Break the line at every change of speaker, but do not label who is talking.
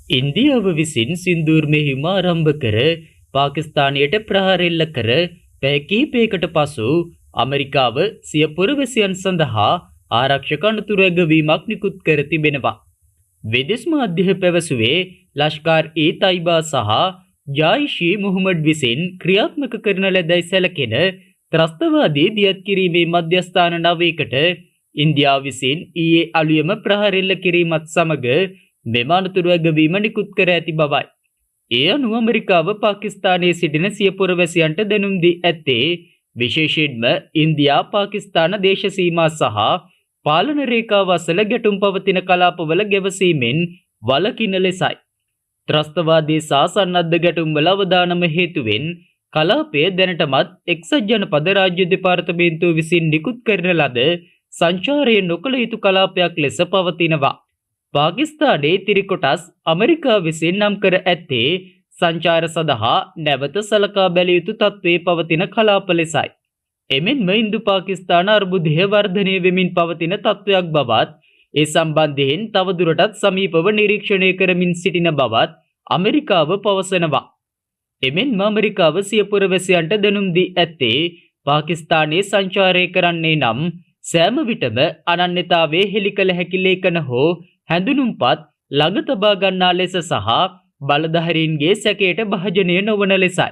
ඉන්දියාව විසින් සින්දූර් මෙහිම ආරම්භ කර පාකිස්තානයට ප්‍රහාර එල්ල කර පැය කිහිපයකට පසු ඇමරිකාව සිය පුරවැසියන් සඳහා ආරක්ෂක අනතුරු ඇගවීමක් නිකුත් කර තිබෙනවා. විදේශ මාධ්‍ය පැවසුවේ ලෂ්කර් ඊ තයිබා සහ ජායිෂී මුහම්මඩ් විසින් ක්‍රියාත්මක කරන ලදැයි සැලකෙන ත්‍රස්තවාදී දියත් කිරීමේ මධ්‍යස්ථාන 9කට ඉන්දියාව විසින් ඊයේ අලුයම ප්‍රහාර එල්ල කිරීමත් සමග මෙම අනතුරු ඇගවීම නිකුත් කර ඇති බවයි. ඒ අනුව ඇමරිකාව පාකිස්තානයේ සිටින සිය පුරවැසියන්ට දැනුම් දී ඇත්තේ විශේෂයෙන්ම ඉන්දියා පාකිස්තාන දේශ සීමා සහ පාලන රේඛාව අසල ගැටුම් පවතින කලාපවල ගැවසීමෙන් වළකින ලෙසයි. ත්‍රස්තවාදී සහ සන්නද්ධ ගැටුම්වල අවදානම හේතුවෙන් කලාපය දැනටමත් එක්සත් ජනපද රාජ්‍ය දෙපාර්තමේන්තුව විසින් නිකුත් කරන ලද සංචාරය නොකළ යුතු කලාපයක් ලෙස පවතිනවා. පාකිස්තානයේ ඉතිරි කොටස් ඇමරිකාව විසින් නම් කර ඇත්තේ සංචාර සඳහා නැවත සලකා බැලිය යුතු තත්ත්වයේ පවතින කලාප ලෙසයි. එමෙන්ම ඉන්දු පාකිස්තාන අර්බුදය වර්ධනය වෙමින් පවතින තත්ත්වයක් බවත් ඒ සම්බන්ධයෙන් තවදුරටත් සමීපව නිරීක්ෂණය කරමින් සිටින බවත් ඇමරිකාව පවසනවා. එමෙන්ම ඇමරිකාව සිය පුරවැසියන්ට දැනුම් දී ඇත්තේ පාකිස්තානයේ සංචාරය කරන්නේ නම් සෑම විටම අනන්‍යතාවයේ හෙළි කළ හැකි ලේඛන හෝ හැඳුනුම්පත් ළඟ තබා ගන්නා ලෙස සහ බලධාරීන්ගේ සැකයට භාජනය නොවන ලෙසයි.